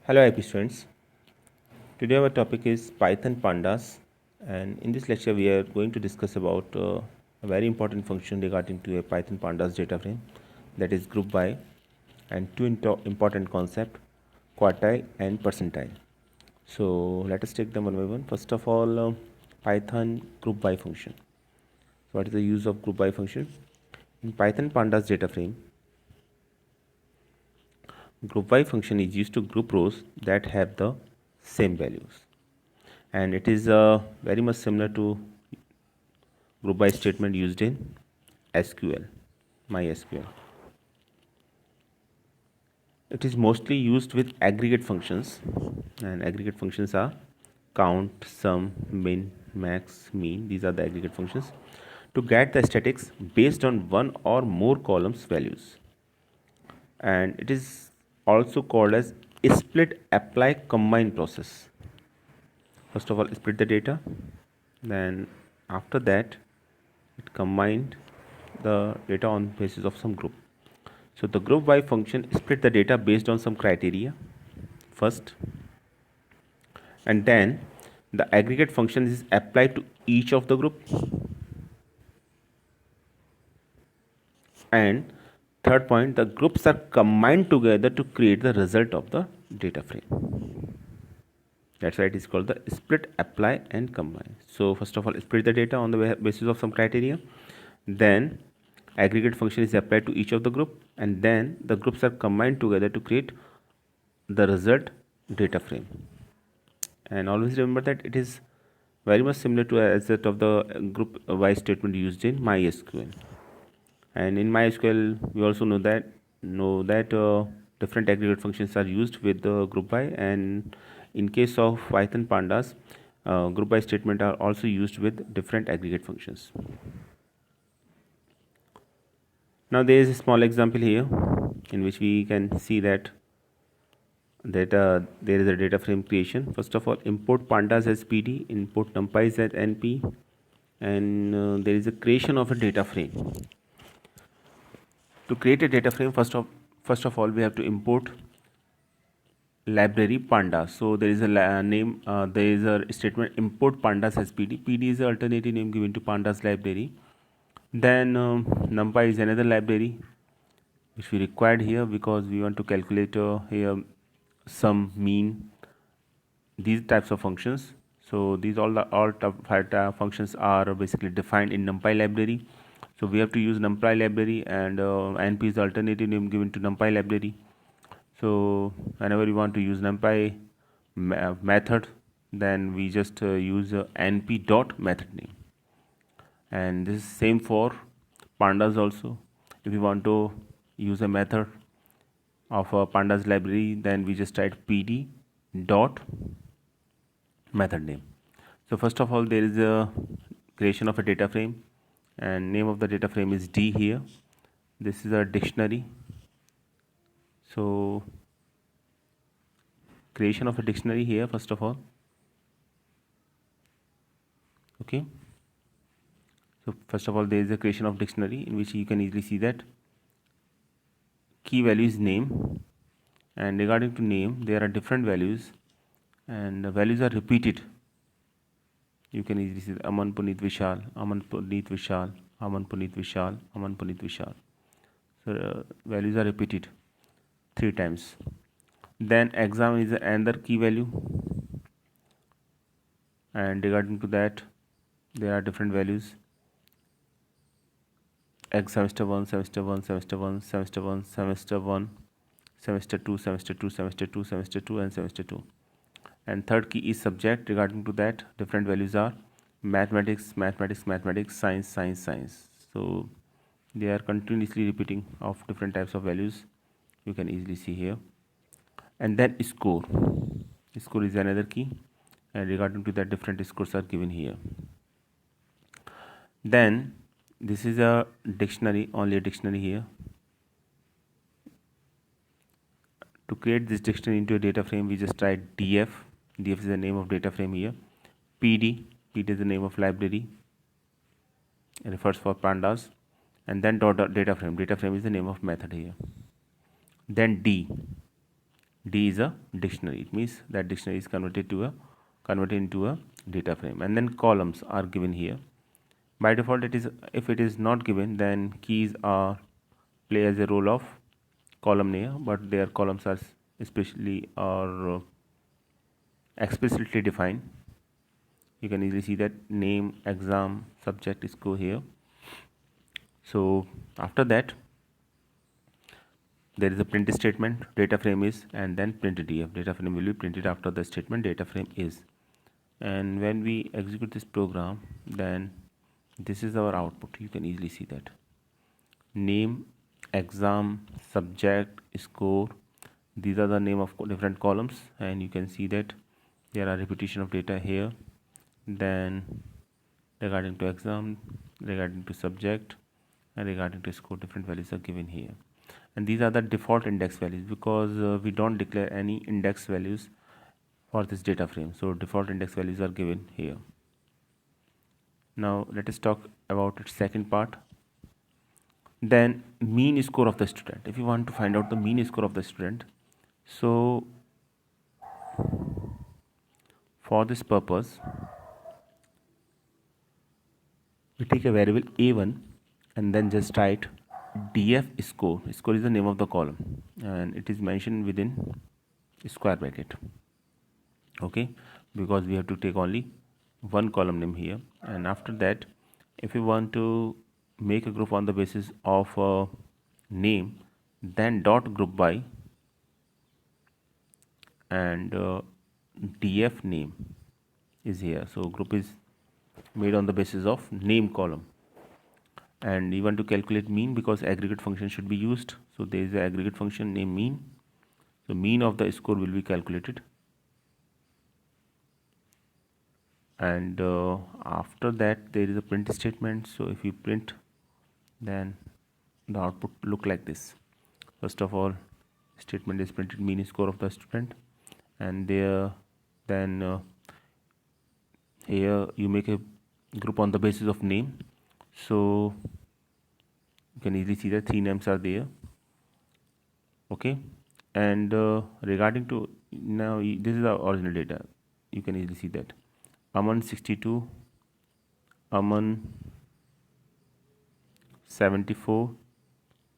Hello IP students. Today our topic is Python pandas, and in this lecture we are going to discuss about a very important function regarding to a Python pandas data frame, that is group by, and two important concept, quartile and percentile. So let us take them one by one. First of all, Python group by function. So what is the use of group by function? In Python pandas data frame, group by function is used to group rows that have the same values, and it is very much similar to group by statement used in SQL, MySQL. It is mostly used with aggregate functions, and aggregate functions are count, sum, min, max, mean. These are the aggregate functions to get the statics based on one or more columns values, and it is also called as split apply combine process. First of all, split the data, then after that it combined the data on basis of some group. So the group by function split the data based on some criteria first, and then the aggregate function is applied to each of the group, and third point, the groups are combined together to create the result of the data frame. That's why it is called the split, apply and combine. So first of all, split the data on the basis of some criteria, then aggregate function is applied to each of the group, and then the groups are combined together to create the result data frame. And always remember that it is very much similar to as that of the group by statement used in MySQL. And in MySQL we also know that different aggregate functions are used with the group by, and in case of Python pandas, group by statement are also used with different aggregate functions. Now there is a small example here in which we can see that there is a data frame creation. First of all, import pandas as PD, import numpys as NP, and there is a creation of a data frame. To create a data frame, first of all we have to import library pandas. So there is a there is a statement import pandas as PD. PD is the alternative name given to pandas library. Then numpy is another library which we required here because we want to calculate here sum, mean, these types of functions. So these all functions are basically defined in NumPy library. So we have to use NumPy library, and NP is the alternative name given to NumPy library. So whenever we want to use NumPy method, then we just use NP dot method name, and this is same for pandas also. If we want to use a method of a pandas library, then we just write PD dot method name. So first of all, there is a creation of a data frame, and name of the data frame is D here. This is a dictionary. So creation of a dictionary here first of all. Okay, so first of all there is a creation of dictionary in which you can easily see that key value is name, and regarding to name there are different values, and the values are repeated. You can easily see Aman Puneet Vishal, Aman Puneet Vishal, Aman Puneet Vishal, Aman Puneet Vishal. So values are repeated 3 times. Then exam is another key value, and regarding to that there are different values. Semester 1, semester 1, semester 1, semester 1, semester 1, semester 2, semester 2, semester 2, semester 2, and semester 2. And third key is subject. Regarding to that, different values are mathematics, mathematics, mathematics, science, science, science. So they are continuously repeating of different types of values. You can easily see here. And then score. Score is another key, and regarding to that, different scores are given here. Then this is a dictionary, only a dictionary here. To create this dictionary into a data frame, we just write df. Df is the name of data frame here. PD, PD is the name of library, it refers for pandas, and then dot data frame. Data frame is the name of method here. Then D, D is a dictionary. It means that dictionary is converted into a data frame. And then columns are given here. By default, it is, if it is not given, then keys are play as a role of column name, but their columns are especially or explicitly defined. You can easily see that name, exam, subject, score here. So after that, there is a print statement, data frame is, and then print df. Data frame will be printed after the statement data frame is. And when we execute this program, then this is our output. You can easily see that name, exam, subject, score, these are the name of different columns, and you can see that there are repetition of data here. Then regarding to exam, regarding to subject, and regarding to score, different values are given here. And these are the default index values, because we don't declare any index values for this data frame, so default index values are given here. Now let us talk about its second part. Then mean score of the student. If you want to find out the mean score of the student, so for this purpose we take a variable a1 and then just write df score. Score is the name of the column and it is mentioned within square bracket. Okay, because we have to take only one column name here. And after that, if you want to make a group on the basis of name, then dot group by and df name is here. So group is made on the basis of name column. And you want to calculate mean, because aggregate function should be used, so there is an aggregate function named mean. So mean of the score will be calculated. And after that there is a print statement. So if you print, then the output look like this. First of all, statement is printed mean score of the student, and there then here you make a group on the basis of name. So you can easily see that 3 names are there. Okay, and regarding to now, this is our original data. You can easily see that Aman 62, Aman 74,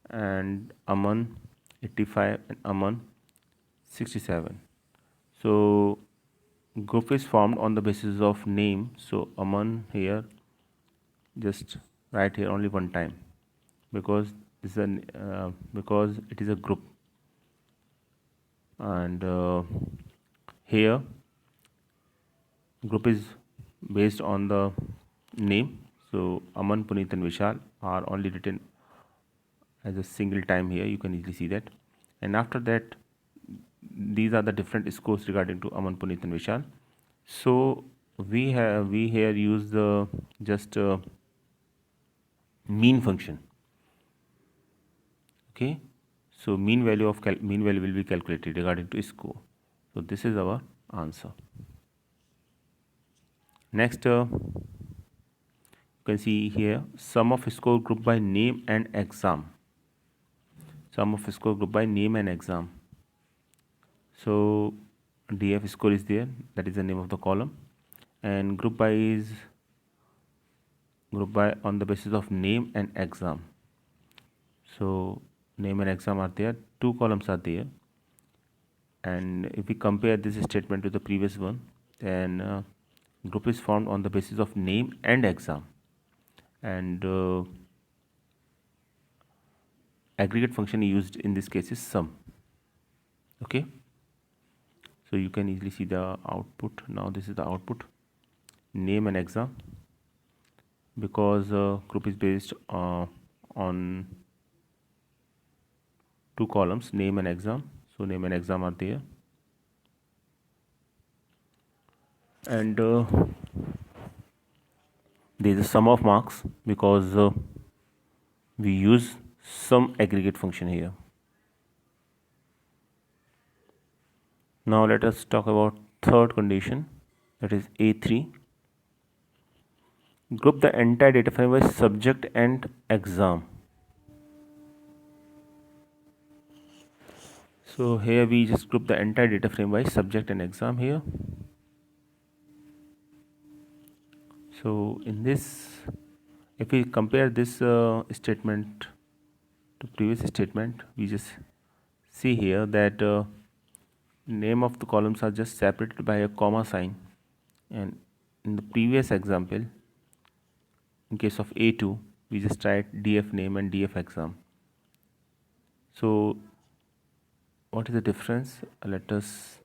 and Aman 85, and Aman 67. So group is formed on the basis of name. So Aman here, just write here only one time, because this is because it is a group. And here group is based on the name. So Aman, Puneet and Vishal are only written as a single time here. You can easily see that. And after that, these are the different scores regarding to Aman, Puneet and Vishal. So we here use the just mean function. Okay, so mean value will be calculated regarding to score. So this is our answer. Next, you can see here sum of score group by name and exam. Sum of score group by name and exam. So df score is there, that is the name of the column, and group by is group by on the basis of name and exam. So name and exam are there, 2 columns are there. And if we compare this statement to the previous one, then group is formed on the basis of name and exam, and aggregate function used in this case is sum. Okay, so you can easily see the output. Now this is the output, name and exam, because group is based on 2 columns, name and exam. So name and exam are there. And there is a sum of marks, because we use sum aggregate function here. Now let us talk about third condition, that is A3. Group the entire data frame by subject and exam. So here we just group the entire data frame by subject and exam here. So in this, if we compare this statement to previous statement, we just see here that name of the columns are just separated by a comma sign, and in the previous example, in case of A2, we just write df name and df exam. So what is the difference? Let us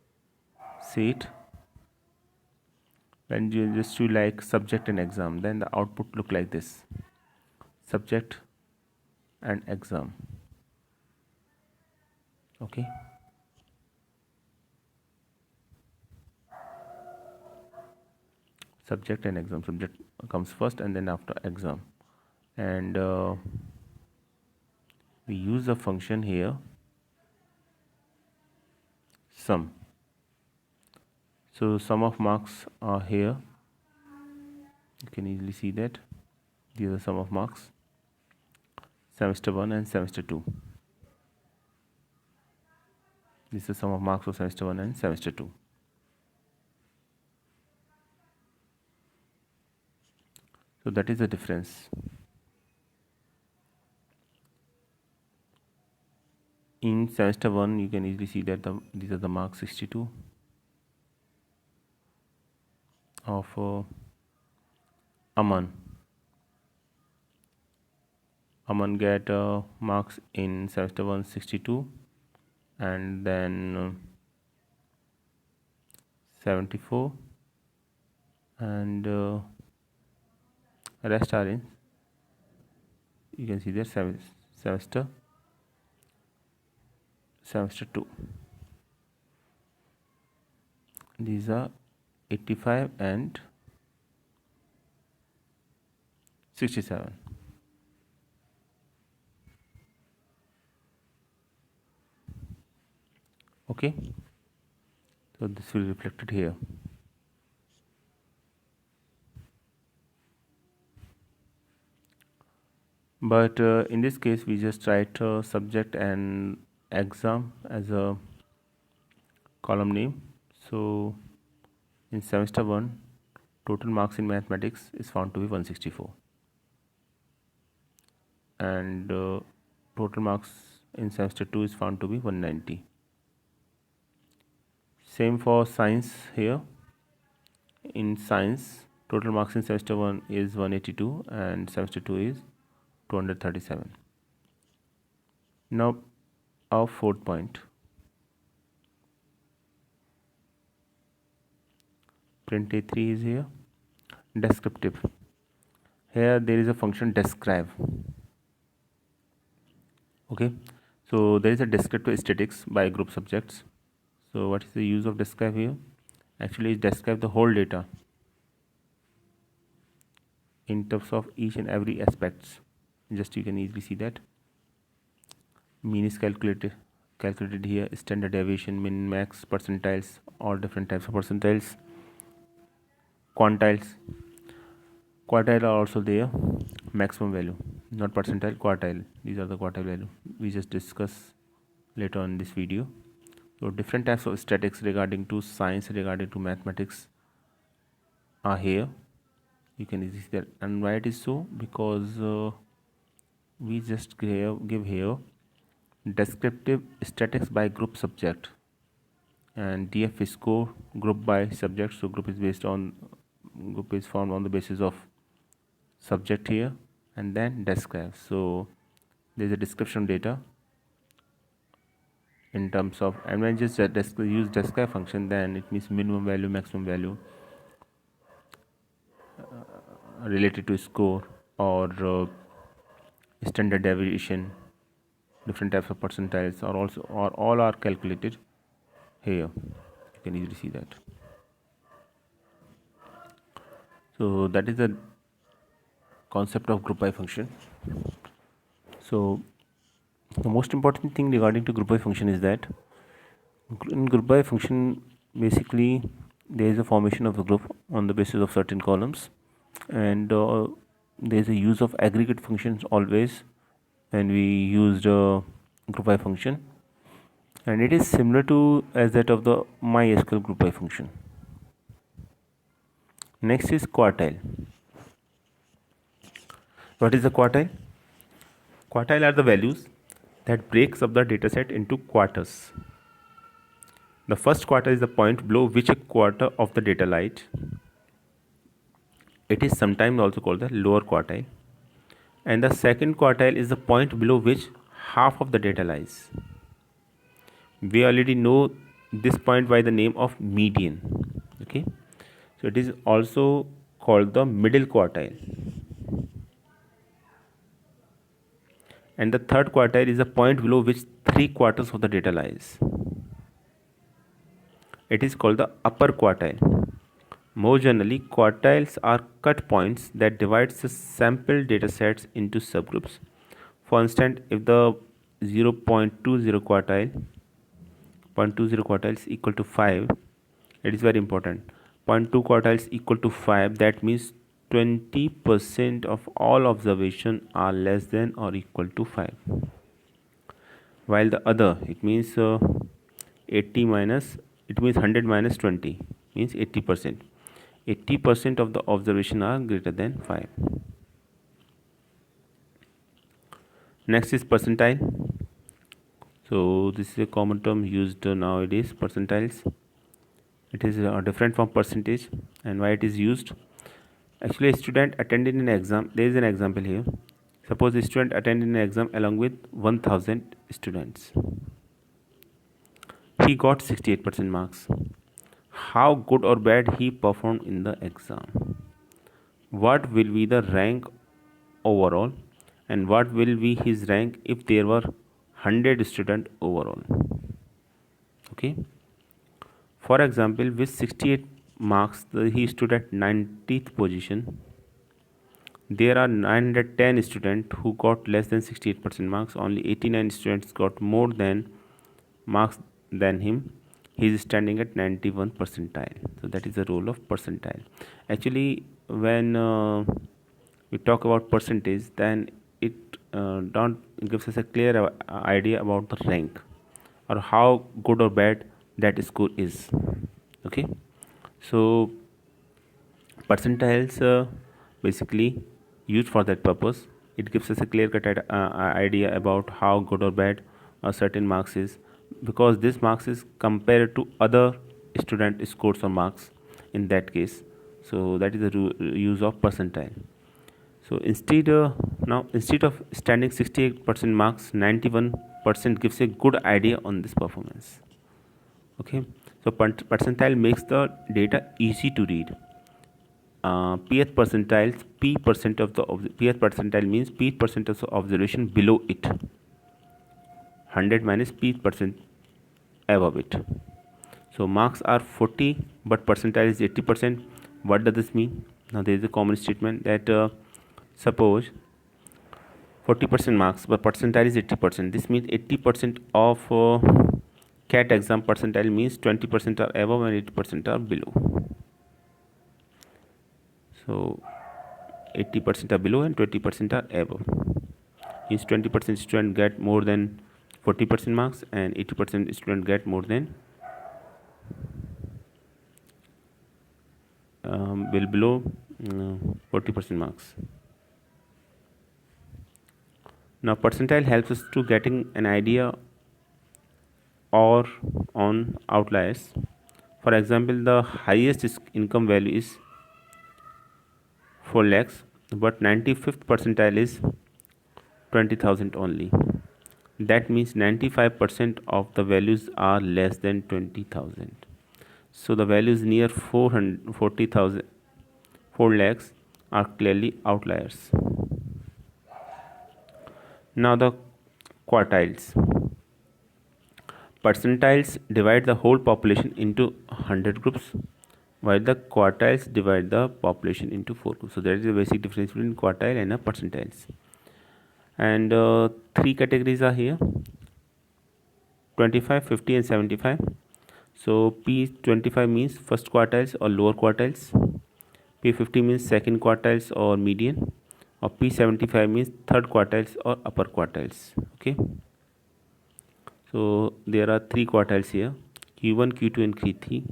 see it. When you just do like subject and exam, then the output look like this: subject and exam. Okay, subject and exam. Subject comes first and then after exam, and we use a function here, sum. So sum of marks are here. You can easily see that these are sum of marks, semester 1 and semester 2. This is the sum of marks of semester 1 and semester 2. So that is the difference. In semester 1, you can easily see that these are the marks 62 of Aman. Aman get marks in semester 1 62, and then 74, and rest are in, you can see that semester 2. These are 85 and 67. Okay, so this will be reflected here. But in this case, we just write subject and exam as a column name. So in semester 1, total marks in mathematics is found to be 164, and total marks in semester 2 is found to be 190. Same for science here. In science, total marks in semester 1 is 182 and semester 2 is 237. Now our fourth point, 23 is here, descriptive. Here there is a function describe. Okay, so there is a descriptive statistics by group subjects. So what is the use of describe here? Actually, it describe the whole data in terms of each and every aspects. Just you can easily see that mean is calculated here, standard deviation, min, max, percentiles, all different types of percentiles, quantiles. Quartile are also there, maximum value, not percentile, quartile. These are the quartile value we just discuss later on in this video. So different types of statistics regarding to science, regarding to mathematics are here. You can easily see that. And why it is so? Because we just give here descriptive statistics by group subject, and DF score group by subject. So group is formed on the basis of subject here, and then describe. So there is a description data in terms of, and when just use describe function, then it means minimum value, maximum value related to score, or standard deviation, different types of percentiles are also, or all are calculated here. You can easily see that. So that is the concept of group by function. So the most important thing regarding to group by function is that in group by function, basically there is a formation of a group on the basis of certain columns, and there is a use of aggregate functions always when we used group by function. and it is similar to as that of the MySQL group by function. Next is quartile. What is the quartile? Quartile are the values that breaks up the dataset into quarters. The first quarter is the point below which a quarter of the data lies. It is sometimes also called the lower quartile. And the second quartile is the point below which half of the data lies. We already know this point by the name of median. Okay, so it is also called the middle quartile. And the third quartile is the point below which 3/4 of the data lies. It is called the upper quartile. More generally, quartiles are cut points that divide the sample datasets into subgroups. For instance, if the 0.20 quartile is equal to 5, it is very important. 0.2 quartiles equal to 5, that means 20% of all observation are less than or equal to 5. While the other, it means 80 minus, it means 100 minus 20 means 80%. 80% of the observation are greater than 5. Next is percentile. So this is a common term used nowadays, percentiles. It is different from percentage. And why it is used? Actually, a student attended an exam. There is an example here. Suppose a student attended an exam along with 1000 students. He got 68% marks. How good or bad he performed in the exam? What will be the rank overall, and what will be his rank if there were 100 students overall? Okay. For example, with 68 marks, he stood at 90th position. There are 910 students who got less than 68% marks. Only 89 students got more than marks than him. He is standing at 91 percentile. So that is the role of percentile. Actually, when we talk about percentage, then it don't gives us a clear idea about the rank or how good or bad that score is. Okay, so percentiles basically used for that purpose. It gives us a clear cut idea about how good or bad a certain marks is, because this marks is compared to other student scores or marks in that case. So that is the use of percentile. So instead instead of standing 68% marks, 91% gives a good idea on this performance. Okay, so percentile makes the data easy to read. Pth percentiles, p percent of the pth percentile means p percent of the observation below it, 100 minus p percent above it. So marks are 40 but percentile is 80%. What does this mean? Now there is a common statement that suppose 40% marks but percentile is 80%. This means 80% of CAT exam percentile means 20% are above and 80% are below. So 80% are below and 20% are above. Means 20% student get more than 40% marks and 80% student get more than below 40% marks. Now percentile helps us to getting an idea or on outliers. For example, the highest income value is 4 lakhs but 95th percentile is 20,000 only. That means 95% of the values are less than 20,000. So the values near 440,000, 4 lakhs are clearly outliers. Now the quartiles. Percentiles divide the whole population into 100 groups, while the quartiles divide the population into 4 groups. So there is a basic difference between quartile and percentiles. And 3 categories are here: 25, 50 and 75. So P25 means first quartiles or lower quartiles, P50 means second quartiles or median, or P75 means third quartiles or upper quartiles. Okay, So there are three quartiles here, Q1, Q2 and Q3.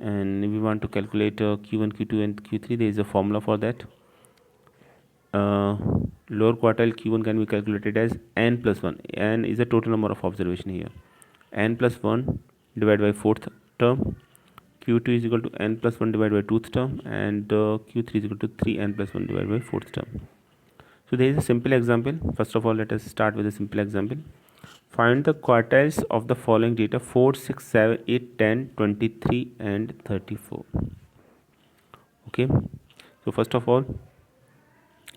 And if we want to calculate Q1, Q2 and Q3, there is a formula for that. Lower quartile Q1 can be calculated as n plus 1. N is the total number of observation here. N plus 1 divided by fourth term. Q2 is equal to n plus 1 divided by 2th term, and Q3 is equal to 3n plus 1 divided by 4th term. So there is a simple example. First of all, let us start with a simple example. Find the quartiles of the following data: 4, 6, 7, 8, 10, 23 and 34. Okay, so first of all,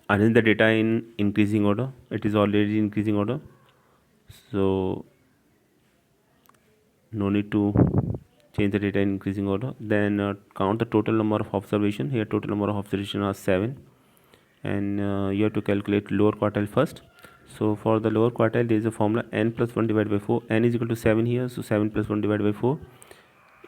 arrange the data in increasing order. It is already increasing order, so no need to change the data in increasing order. Then count the total number of observation. Here total number of observation are 7, and you have to calculate lower quartile first. So for the lower quartile, there is a formula: n plus 1 divided by 4. N is equal to 7 here, so 7 plus 1 divided by 4,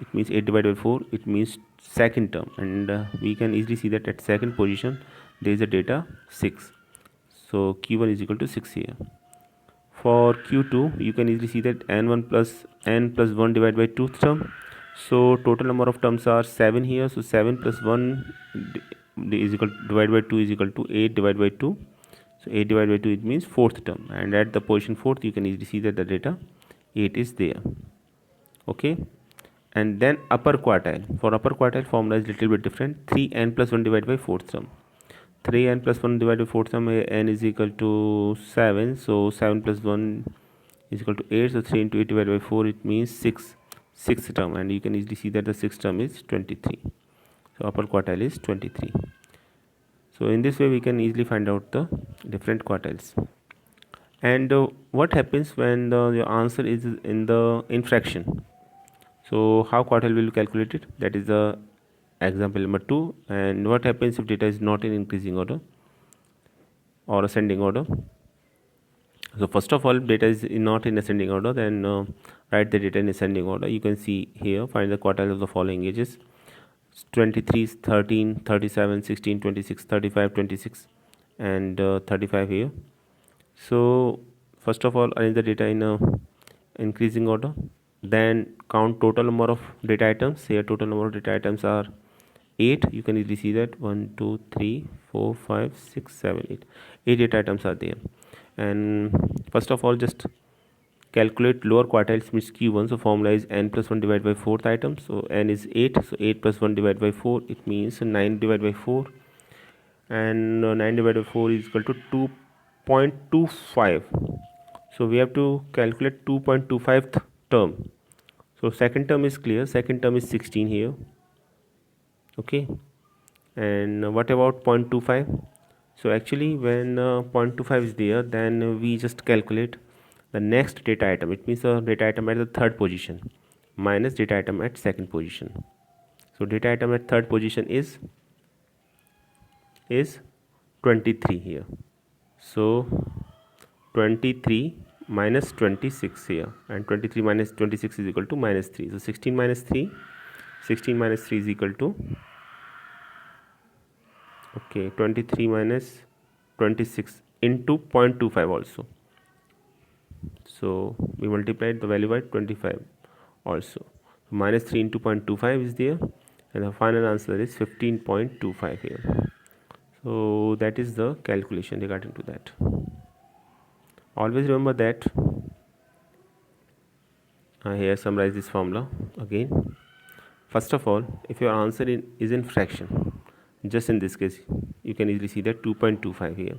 it means 8 divided by 4, it means second term, and we can easily see that at second position there is a data 6, so Q1 is equal to 6 here. For Q2, you can easily see that n1 plus n plus 1 divided by 2th term, so total number of terms are 7 here, so 7 plus 1 is equal divided by 2 is equal to 8 divided by 2, so 8 divided by 2, it means 4th term, and at the position 4th you can easily see that the data 8 is there. Okay, and then upper quartile. For upper quartile, formula is little bit different. 3n plus 1 divided by 4th term. 3n plus 1 divided by 4th term, n is equal to 7, so 7 plus 1 is equal to 8, so 3 into 8 divided by 4, it means 6th term, and you can easily see that the 6th term is 23. So upper quartile is 23. So in this way we can easily find out the different quartiles. And what happens when your answer is in fraction? So how quartile will you calculate it? That is the example number 2. And what happens if data is not in increasing order or ascending order? So first of all, data is not in ascending order, then write the data in ascending order. You can see here, find the quartiles of the following ages: 23, 13, 37, 16, 26, 35, 26 and 35 here. So first of all, arrange the data in increasing order, then count total number of data items. Here total number of data items are 8. You can easily see that 1 2 3 4 5 6 7 8 data items are there. And first of all, just calculate lower quartiles, means Q1. So formula is n plus 1 divided by 4th item, so n is 8, so 8 plus 1 divided by 4, it means 9 divided by 4, and 9 divided by 4 is equal to 2.25. so we have to calculate 2.25th term. So second term is clear, second term is 16 here. Okay, and what about 0.25? So actually when 0.25 is there, then we just calculate the next data item. It means the data item at the third position minus data item at second position. So data item at third position is 23 here. So 23 minus 26 here, and 23 minus 26 is equal to minus 3. So 16 minus 3 is equal to, okay, 23 minus 26 into 0.25 also. So we multiplied the value by 25 also. So minus 3 into 0.25 is there, and the final answer is 15.25 here. So that is the calculation regarding to that. Always remember that. I here summarize this formula again. First of all, if your answer is in fraction, just in this case you can easily see that 2.25 here.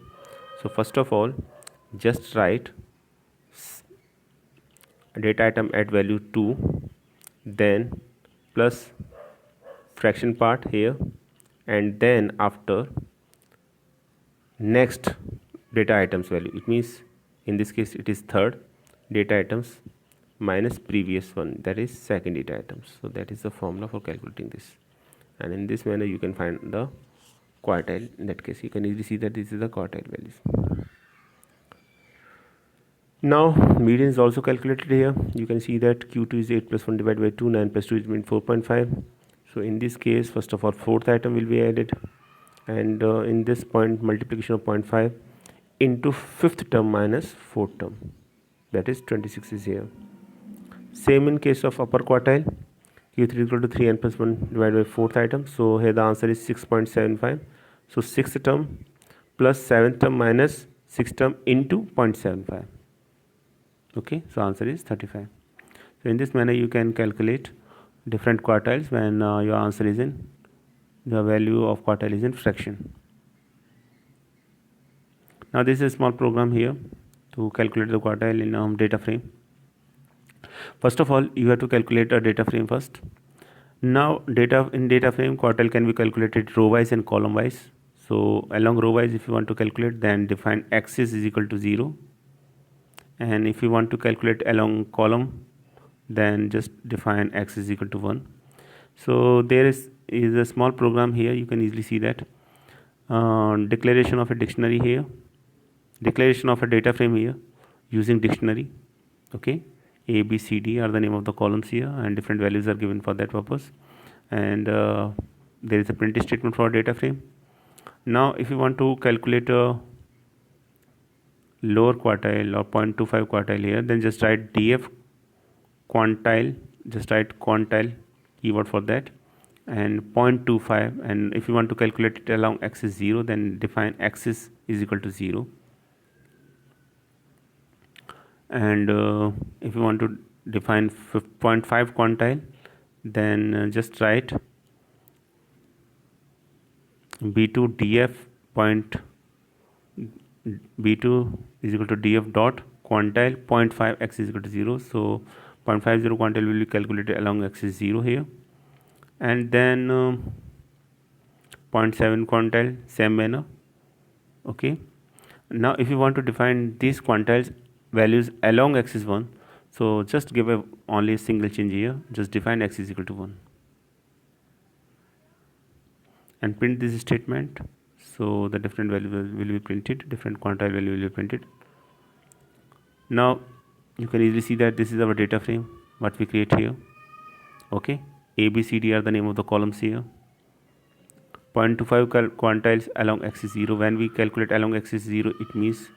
So first of all, just write data item at value 2, then plus fraction part here, and then after next data items value. It means in this case it is third data items minus previous one, that is second data items. So that is the formula for calculating this, and in this manner you can find the quartile. In that case you can easily see that this is the quartile values. Now median is also calculated here. You can see that Q2 is 8 plus 1 divided by 2, 9 plus 2 is 4.5. So in this case, first of all, fourth item will be added, and in this point multiplication of 0.5, into fifth term minus fourth term, that is 26 is here. Same in case of upper quartile, Q3 equal to 3n plus 1 divided by fourth item. So here the answer is 6.75. So sixth term plus seventh term minus sixth term into 0.75. Okay, so answer is 35. So in this manner you can calculate different quartiles when your answer is in the value of quartile is in fraction. Now this is a small program here to calculate the quartile in data frame. First of all, you have to calculate a data frame first. Now data frame quartile can be calculated row wise and column wise. So along row wise, if you want to calculate, then define axis is equal to 0, and if you want to calculate along column, then just define x is equal to 1. So there is a small program here. You can easily see that declaration of a dictionary here, declaration of a data frame here using dictionary. Okay, A, B, C, D are the name of the columns here, and different values are given for that purpose. And there is a print statement for data frame. Now if you want to calculate a lower quartile or 0.25 quartile here, then just write df quantile, just write quantile keyword for that, and 0.25, and if you want to calculate it along axis 0, then define axis is equal to 0. And if you want to define 0.5 quantile, then just write b2 df point b2 is equal to df dot quantile 0.5 x is equal to 0. So 0.50 quantile will be calculated along axis 0 here, and then 0.7 quantile same manner. Okay, now if you want to define these quantiles values along axis 1, so just give only a single change here, just define x is equal to 1 and print this statement. So the different value will be printed, different quantile value will be printed. Now you can easily see that this is our data frame what we create here. Okay, A, B, C, D are the name of the columns here. 0.25 quantiles along axis 0. When we calculate along axis 0, it means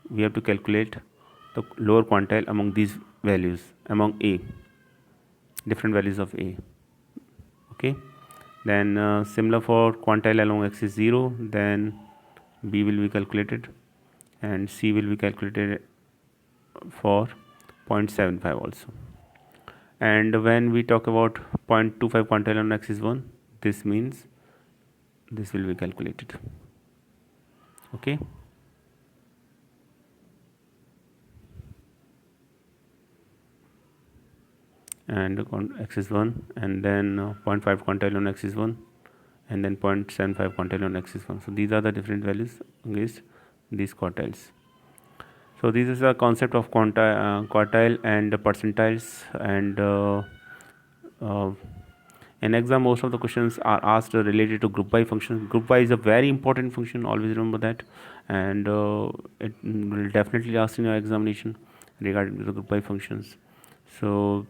we have to calculate the lower quantile among these values, among A, different values of A. Okay, then similar for quantile along axis 0, then B will be calculated and C will be calculated for 0.75 also. And when we talk about 0.25 quantile on axis 1, this means this will be calculated. Okay, and on axis 1, and then 0.5 quantile on axis 1, and then 0.75 quantile on axis 1. So these are the different values against these quartiles. So this is a concept of quartile and percentiles. And in exam, most of the questions are asked related to group by function. Group by is a very important function, always remember that, and it will definitely ask in your examination regarding to the group by functions. So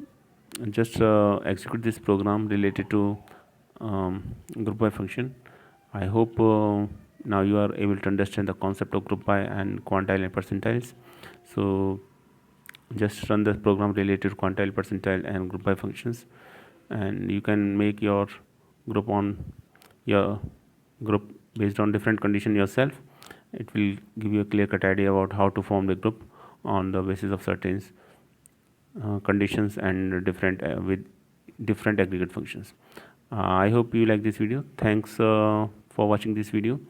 just execute this program related to group by function. I hope now you are able to understand the concept of group by and quantile and percentiles. So just run the program related to quantile, percentile and group by functions, and you can make your group based on different condition yourself. It will give you a clear cut idea about how to form the group on the basis of certain conditions and different with different aggregate functions. I hope you like this video. Thanks for watching this video,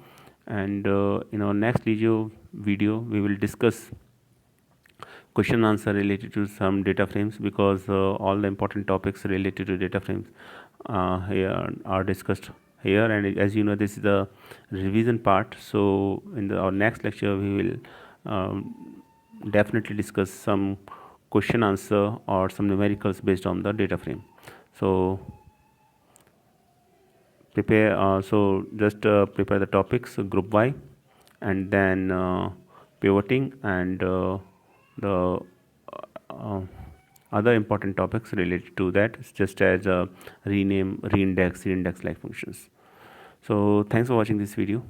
and in our next video we will discuss question answer related to some data frames, because all the important topics related to data frames here are discussed here. And as you know, this is the revision part. So in our next lecture we will definitely discuss some question answer or some numericals based on the data frame. So prepare just prepare the topics group by, and then pivoting, and the other important topics related to that, just as rename, reindex like functions. So thanks for watching this video.